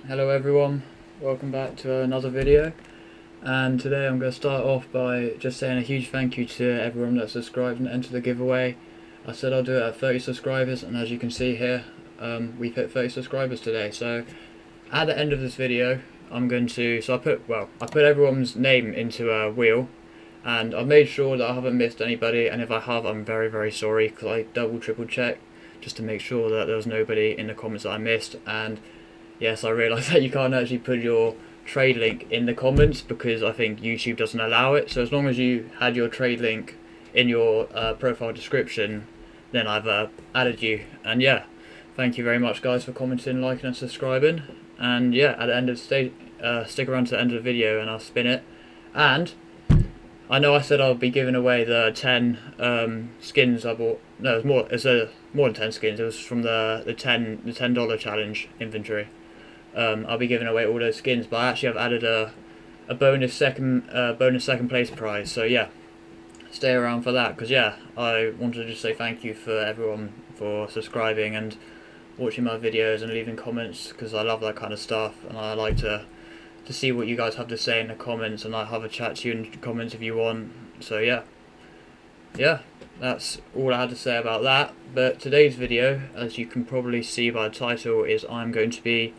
Hello everyone, welcome back to another video, and today I'm going to start off by just saying a huge thank you to everyone that subscribed and entered the giveaway. I said I'll do it at 30 subscribers, and as you can see here, we've hit 30 subscribers today. So at the end of this video I'm going to, I put everyone's name into a wheel, and I've made sure that I haven't missed anybody, and if I have, I'm very sorry, because I triple checked just to make sure that there was nobody in the comments that I missed. And yes, I realise that you can't actually put your trade link in the comments because I think YouTube doesn't allow it. So as long as you had your trade link in your profile description, then I've added you. And yeah, thank you very much guys for commenting, liking and subscribing. And yeah, at the end of the stick around to the end of the video and I'll spin it. And I know I said I'll be giving away the 10 skins I bought. No, it's more than 10 skins. It was from the $10 challenge inventory. I'll be giving away all those skins, but I actually have added a bonus second place prize. So yeah, stay around for that, because yeah, I wanted to just say thank you for everyone for subscribing and watching my videos and leaving comments, because I love that kind of stuff, and I like to see what you guys have to say in the comments, and I'll have a chat to you in the comments if you want. So yeah, that's all I had to say about that. But today's video, as you can probably see by the title, is I'm going to be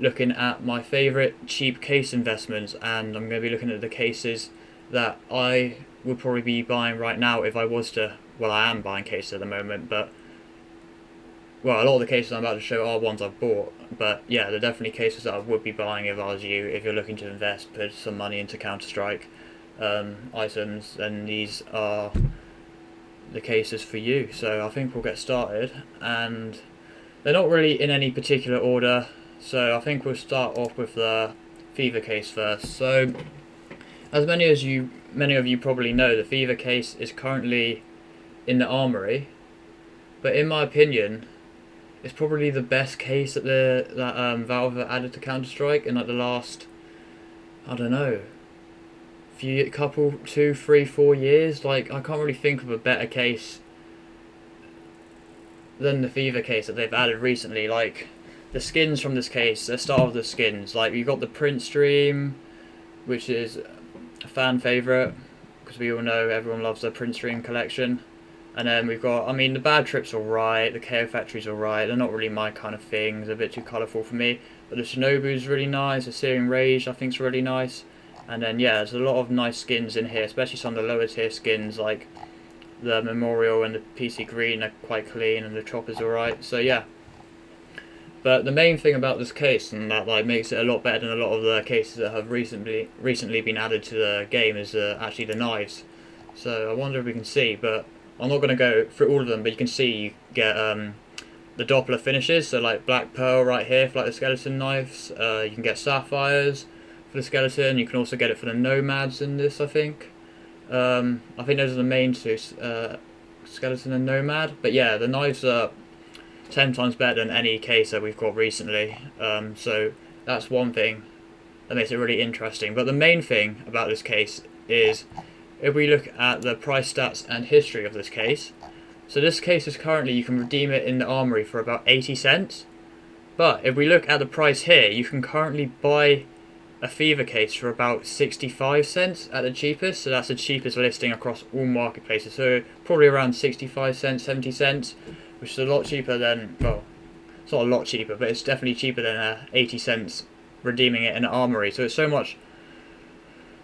looking at my favourite cheap case investments, and I'm going to be looking at the cases that I would probably be buying right now if I was to. Well, I am buying cases at the moment, but a lot of the cases I'm about to show are ones I've bought, but yeah, they're definitely cases that I would be buying if I was you, if you're looking to invest, put some money into Counter-Strike items, and these are the cases for you. So I think we'll get started, and they're not really in any particular order, so I think we'll start off with the Fever case first. So as many of you probably know, the Fever case is currently in the armory, but in my opinion it's probably the best case that Valve have added to Counter-Strike in like the last, I don't know, couple 2, 3, 4 years. Like, I can't really think of a better case than the Fever case that they've added recently. Like, the skins from this case, let's start with the skins. Like, you've got the Print Stream, which is a fan favourite, because we all know everyone loves the Print Stream collection. And then we've got, I mean, the Bad Trip's alright, the KO Factory's alright, they're not really my kind of thing, they're a bit too colourful for me. But the Shinobu's really nice, the Searing Rage I think's really nice. And then yeah, there's a lot of nice skins in here, especially some of the lower tier skins, like the Memorial and the PC Green are quite clean, and the Chopper's alright, so yeah. But the main thing about this case, and that like makes it a lot better than a lot of the cases that have recently been added to the game, is actually the knives. So I wonder if we can see, but I'm not going to go through all of them, but you can see you get the Doppler finishes, so like Black Pearl right here for like the skeleton knives, you can get Sapphires for the skeleton, you can also get it for the Nomads in this, I think. I think those are the main two, skeleton and Nomad, but yeah, the knives are 10 times better than any case that we've got recently, so that's one thing that makes it really interesting. But the main thing about this case is, if we look at the price stats and history of this case, so this case is currently, you can redeem it in the armory for about 80 cents, but if we look at the price here, you can currently buy a Fever case for about 65 cents at the cheapest, so that's the cheapest listing across all marketplaces, so probably around 65 cents, 70 cents, which is a lot cheaper than, well, it's not a lot cheaper, but it's definitely cheaper than 80 cents redeeming it in an armory. So it's so much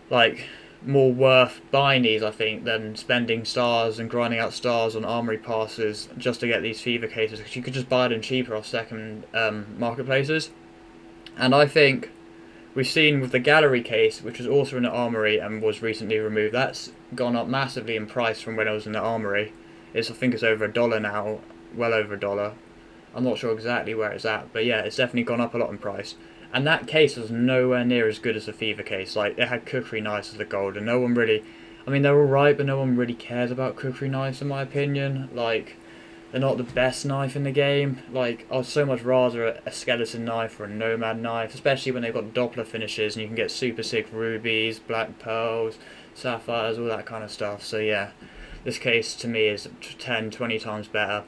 like more worth buying these, I think, than spending stars and grinding out stars on armory passes just to get these Fever cases, because you could just buy them cheaper off second marketplaces. And I think we've seen with the Gallery case, which was also in the armory and was recently removed, that's gone up massively in price from when it was in the armory. I think it's over $1 now, well over $1. I'm not sure exactly where it's at, but yeah, it's definitely gone up a lot in price. And that case was nowhere near as good as the Fever case. Like, it had Cookery knives as the gold, and no one really, I mean, they're alright, but no one really cares about Cookery knives in my opinion. Like, they're not the best knife in the game. Like, I'd so much rather a skeleton knife or a Nomad knife, especially when they've got Doppler finishes and you can get super sick rubies, black pearls, sapphires, all that kind of stuff. So yeah, this case to me is 10, 20 times better.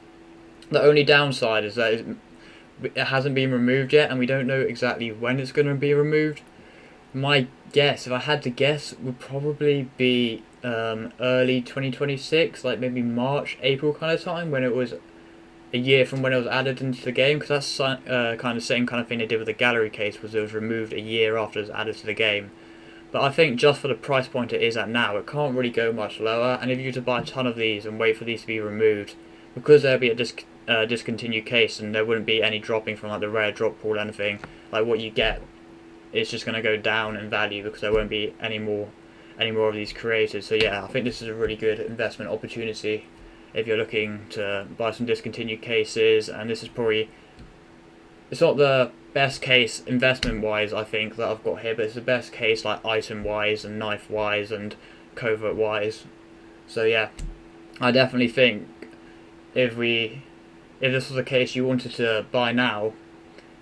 The only downside is that it hasn't been removed yet, and we don't know exactly when it's going to be removed. My guess, if I had to guess, would probably be early 2026, like maybe March, April kind of time, when it was a year from when it was added into the game, because that's kind of same kind of thing they did with the gallery case, was it was removed a year after it was added to the game. But I think just for the price point it is at now, it can't really go much lower. And if you were to buy a ton of these and wait for these to be removed, because there'd be a discontinued case and there wouldn't be any dropping from like the rare drop pool or anything, like what you get is just going to go down in value because there won't be any more of these created. So yeah, I think this is a really good investment opportunity if you're looking to buy some discontinued cases. And this is probably, it's not the best case investment wise I think that I've got here, but it's the best case like item wise and knife wise and covert wise. So yeah, I definitely think if this was a case you wanted to buy now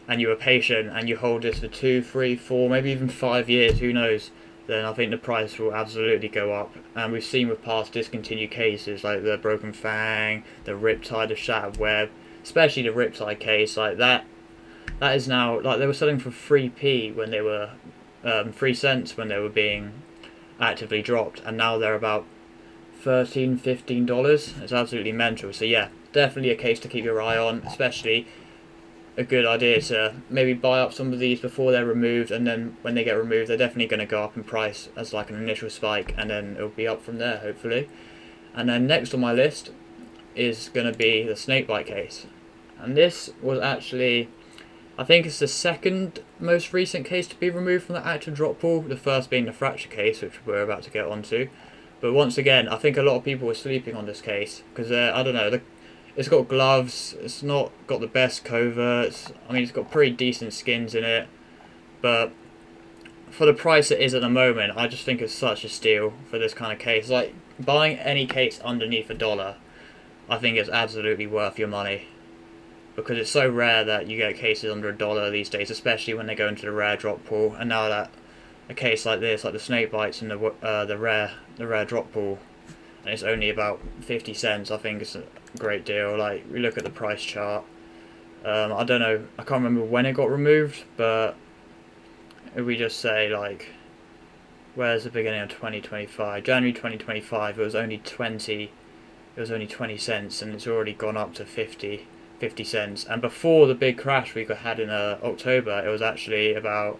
and you were patient and you hold this for 2, 3, 4, maybe even 5 years, who knows, then I think the price will absolutely go up. And we've seen with past discontinued cases like the Broken Fang, the Riptide, the Shattered Web, especially the Riptide case, like that is now, like they were selling for 3p when they were 3 cents when they were being actively dropped, and now they're about $13, $15. It's absolutely mental. So yeah, definitely a case to keep your eye on, especially a good idea to maybe buy up some of these before they're removed, and then when they get removed they're definitely going to go up in price as like an initial spike, and then it'll be up from there hopefully. And then next on my list is going to be the snakebite case, and this was actually, I think it's the second most recent case to be removed from the active drop pool, the first being the fracture case, which we're about to get onto. But once again, I think a lot of people were sleeping on this case because I don't know, it's got gloves, it's not got the best coverts, I mean it's got pretty decent skins in it, but for the price it is at the moment, I just think it's such a steal for this kind of case. Like, buying any case underneath $1, I think it's absolutely worth your money, because it's so rare that you get cases under $1 these days, especially when they go into the rare drop pool. And now that a case like this, like the snake bites in the rare drop pool, and it's only about 50 cents, I think it's a great deal. Like, we look at the price chart, I don't know, I can't remember when it got removed, but if we just say like, where's the beginning of 2025, January 2025, it was only 20 cents, and it's already gone up to 50 cents. And before the big crash we had in October, it was actually about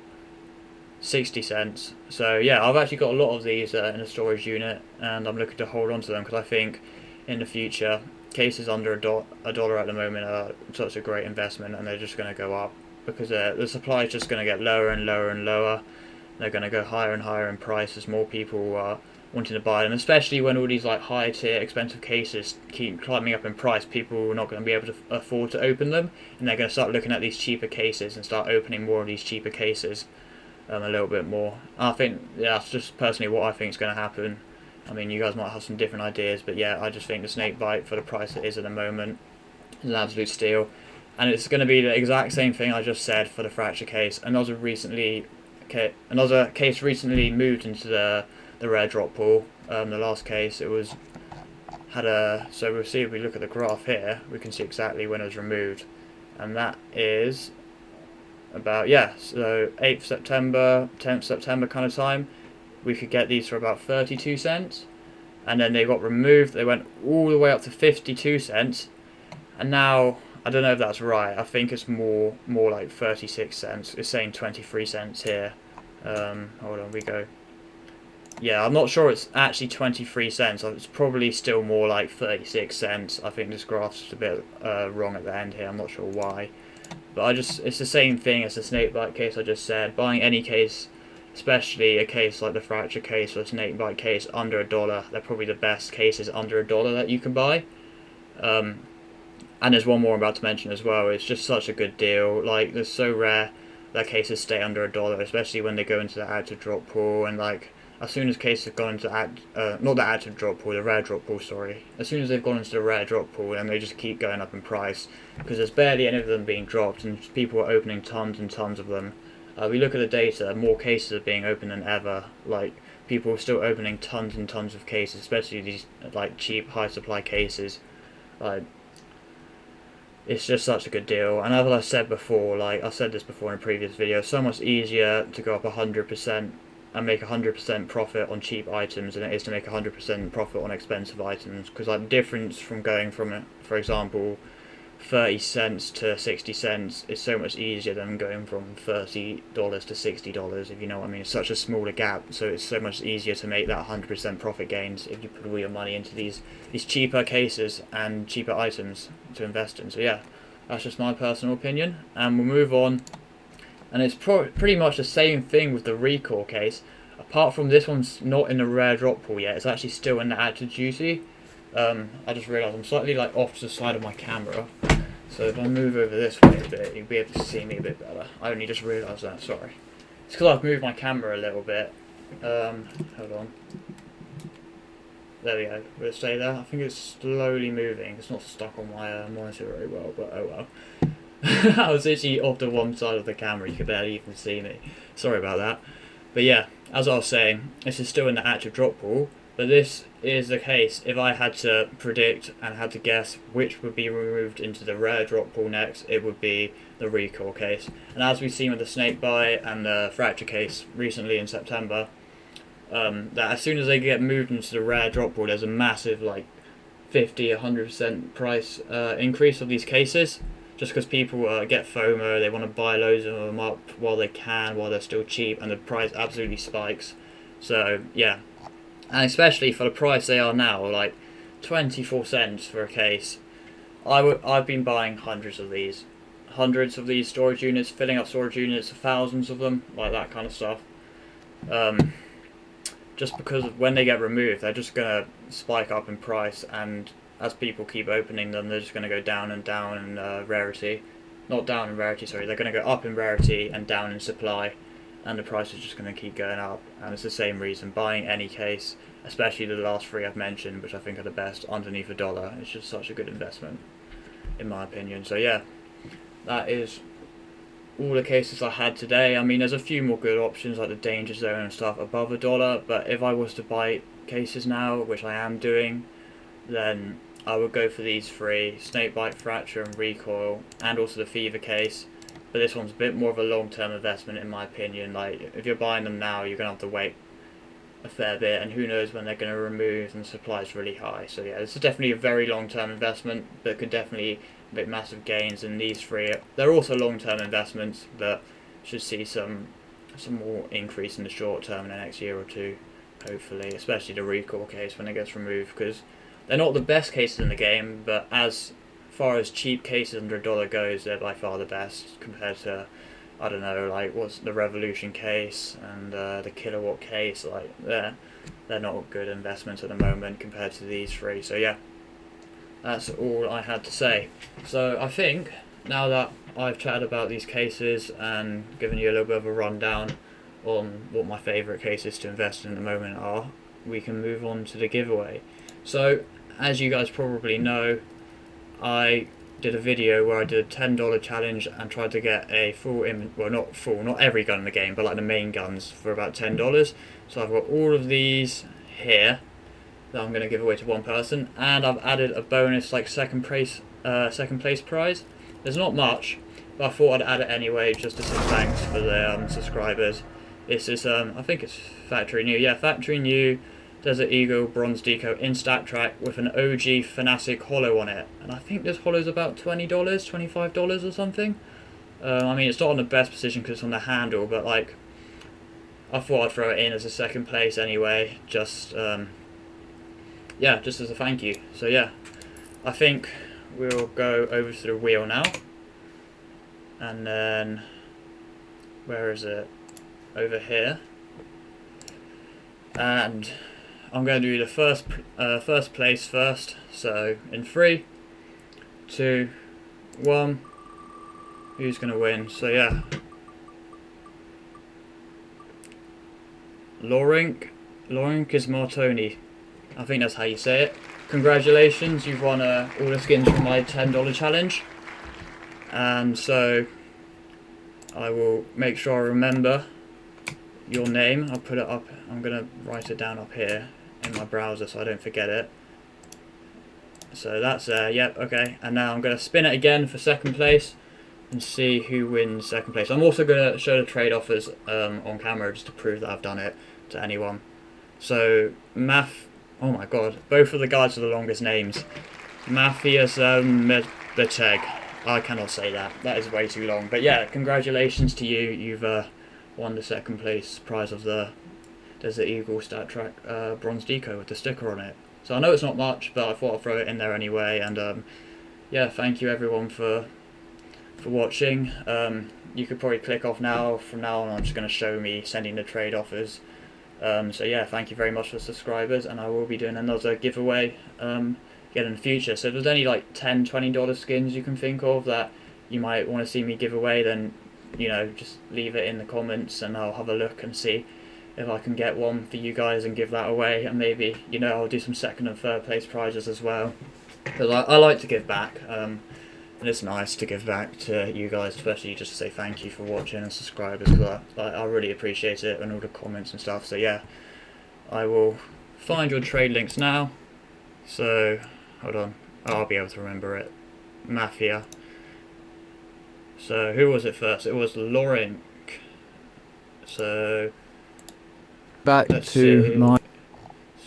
60 cents. So yeah, I've actually got a lot of these in a storage unit, and I'm looking to hold on to them because I think in the future cases under a dollar at the moment are such a great investment, and they're just going to go up because the supply is just going to get lower and lower and lower. They're going to go higher and higher in price as more people are wanting to buy them, especially when all these like high tier expensive cases keep climbing up in price. People are not going to be able to afford to open them, and they're going to start looking at these cheaper cases and start opening more of these cheaper cases a little bit more. I think, yeah, that's just personally what I think is going to happen. I mean, you guys might have some different ideas, but yeah, I just think the snake bite, for the price it is at the moment, is an absolute steal. And it's going to be the exact same thing I just said for the fracture case. Another case recently moved into the rare drop pool. The last case, it was so we'll see, if we look at the graph here, we can see exactly when it was removed, and that is about, yeah, so 8th September, 10th September kind of time. We could get these for about 32 cents, and then they got removed, they went all the way up to 52 cents, and now, I don't know if that's right, I think it's more like 36 cents, it's saying 23 cents here. Hold on, we go. Yeah, I'm not sure it's actually 23 cents, it's probably still more like 36 cents. I think this graph's just a bit wrong at the end here, I'm not sure why. But it's the same thing as the snakebite case I just said. Buying any case, especially a case like the fracture case or the snakebite case, under $1, they're probably the best cases under $1 that you can buy. And there's one more I'm about to mention as well. It's just such a good deal. Like, they're so rare that cases stay under $1, especially when they go into the active drop pool. And like, as soon as cases have gone into not the active drop pool, the rare drop pool, sorry. As soon as they've gone into the rare drop pool, then they just keep going up in price, because there's barely any of them being dropped, and people are opening tons and tons of them. We look at the data, more cases are being opened than ever. Like, people are still opening tons and tons of cases, especially these like cheap, high supply cases. Like, it's just such a good deal. And as I said before, like I said this before in a previous video, so much easier to go up 100% and make 100% profit on cheap items than it is to make 100% profit on expensive items. Because like the difference from going from, for example, 30 cents to 60 cents is so much easier than going from $30 to $60, if you know what I mean. It's such a smaller gap, so it's so much easier to make that 100% profit gains if you put all your money into these cheaper cases and cheaper items to invest in. So yeah, that's just my personal opinion, and we'll move on. And it's pretty much the same thing with the Recall case, apart from this one's not in the rare drop pool yet. It's actually still in the active duty. I just realised I'm slightly like off to the side of my camera, so if I move over this way a bit, you'll be able to see me a bit better. I only just realised that, sorry. It's because I've moved my camera a little bit. Hold on. There we go. Will it stay there? I think it's slowly moving. It's not stuck on my monitor very well, but oh well. I was literally off to one side of the camera, you could barely even see me. Sorry about that. But yeah, as I was saying, this is still in the active drop pool, but this is the case if I had to predict and had to guess which would be removed into the rare drop pool next, it would be the Recall case. And as we've seen with the snakebite and the fracture case recently in September, that as soon as they get moved into the rare drop pool, there's a massive like 50-100% price increase of these cases, just because people get FOMO, they want to buy loads of them up while they can, while they're still cheap, and the price absolutely spikes. So yeah, and especially for the price they are now, like 24 cents for a case. I've been buying hundreds of these storage units, filling up storage units, thousands of them, like that kind of stuff. Just because when they get removed, they're just gonna spike up in price, and as people keep opening them, they're just gonna go down and down in rarity. Not down in rarity, sorry. They're gonna go up in rarity and down in supply, and the price is just going to keep going up. And it's the same reason buying any case, especially the last three I've mentioned, which I think are the best, underneath $1, it's just such a good investment in my opinion. So yeah, that is all the cases I had today. I mean, there's a few more good options like the Danger Zone and stuff above $1, but if I was to buy cases now, which I am doing, then I would go for these three: Snakebite, Fracture and Recoil, and also the Fever case. But this one's a bit more of a long-term investment in my opinion. Like, if you're buying them now, you're going to have to wait a fair bit, and who knows when they're going to remove, and the supply is really high. So yeah, this is definitely a very long-term investment, but could definitely make massive gains in these three. They're also long-term investments, but should see some more increase in the short term in the next year or two, hopefully, especially the Recall case when it gets removed, because they're not the best cases in the game, but as far as cheap cases under $1 goes, they're by far the best compared to, I don't know, like what's the Revolution case and the Kilowatt case. Like they're not good investments at the moment compared to these three. So yeah, that's all I had to say. So I think now that I've chatted about these cases and given you a little bit of a rundown on what my favourite cases to invest in at the moment are, we can move on to the giveaway. So as you guys probably know, I did a video where I did a $10 challenge and tried to get a not every gun in the game, but like the main guns for about $10. So I've got all of these here that I'm going to give away to one person, and I've added a bonus like second place prize. There's not much, but I thought I'd add it anyway just to say thanks for the subscribers. This is I think it's factory new. Yeah, factory new Desert Eagle Bronze Deco in Stat Track with an OG Fanatic holo on it, and I think this holo's about $20, $25 or something. I mean, it's not on the best position because it's on the handle, but like, I thought I'd throw it in as a second place anyway, just yeah, just as a thank you. So yeah, I think we'll go over to the wheel now, and then where is it? Over here, and I'm going to do the first place first. So in 3, 2, 1, who's going to win? So yeah, Lorink is Martoni. I think that's how you say it. Congratulations, you've won all the skins from my $10 challenge. And so I will make sure I remember your name. I'll put it up. I'm going to write it down up here in my browser so I don't forget it. So that's yep, okay. And now I'm going to spin it again for second place and see who wins second place. I'm also going to show the trade offers on camera just to prove that I've done it to anyone. So oh my god, both of the guys are the longest names. Mafias Beteg. I cannot say that. That is way too long. But yeah, congratulations to you. You've won the second place prize of the Desert Eagle Stat Track bronze deco with the sticker on it. So I know it's not much, but I thought I'd throw it in there anyway. And yeah, thank you everyone for watching. You could probably click off now. From now on, I'm just going to show me sending the trade offers. So yeah, thank you very much for subscribers, and I will be doing another giveaway again in the future. So if there's any like $10, $20 skins you can think of that you might want to see me give away, then you know, just leave it in the comments and I'll have a look and see if I can get one for you guys and give that away. And maybe, you know, I'll do some second and third place prizes as well, because I like to give back, and it's nice to give back to you guys, especially just to say thank you for watching and subscribers, because I really appreciate it, and all the comments and stuff. So yeah, I will find your trade links now. So hold on, I'll be able to remember it. Mafia. So who was it first? It was Lauren. So back to my...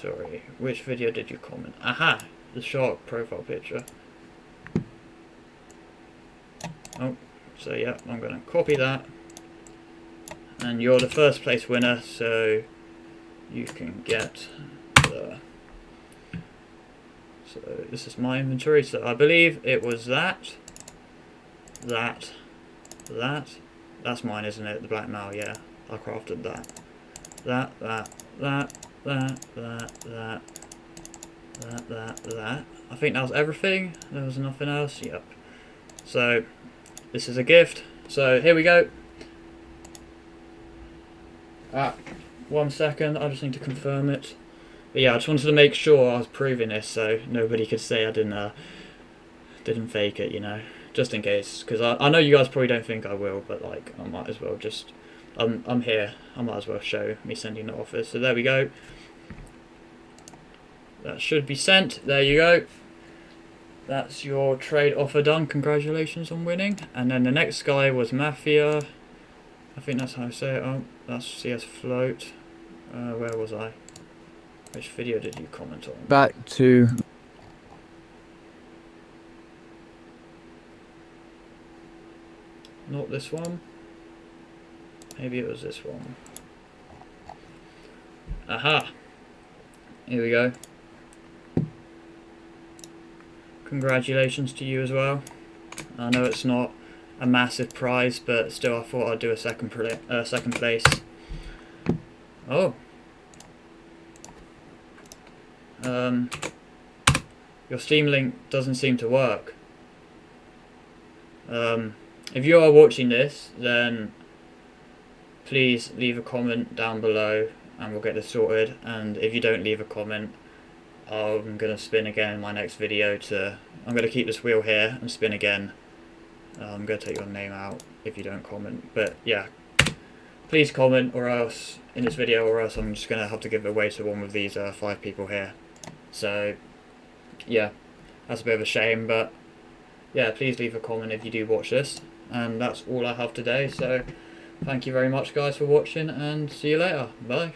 Sorry, which video did you comment? Aha! The shark profile picture. Oh, so yeah, I'm going to copy that. And you're the first place winner, so you can get the... So this is my inventory, so I believe it was that. That's mine, isn't it? The black mail, yeah. I crafted that. That. I think that was everything. There was nothing else. Yep. So this is a gift. So here we go. 1 second. I just need to confirm it. But yeah, I just wanted to make sure I was proving this, so nobody could say I didn't fake it. You know, just in case, because I know you guys probably don't think I will, but like I might as well just. I'm here. I might as well show me sending the offers. So there we go. That should be sent. There you go. That's your trade offer done. Congratulations on winning. And then the next guy was Mafia. I think that's how I say it. Oh, that's CS Float. Where was I? Which video did you comment on? Back to... Not this one. Maybe it was this one. Aha! Here we go. Congratulations to you as well. I know it's not a massive prize, but still I thought I'd do a second place. Oh. Your Steam link doesn't seem to work. If you are watching this, then please leave a comment down below and we'll get this sorted. And if you don't leave a comment, I'm going to spin again in my next video. I'm going to keep this wheel here and spin again. I'm going to take your name out if you don't comment. But yeah, please comment or else in this video, or else I'm just going to have to give it away to one of these 5 people here. So yeah, that's a bit of a shame, but yeah, please leave a comment if you do watch this. And that's all I have today, so thank you very much guys for watching, and see you later. Bye.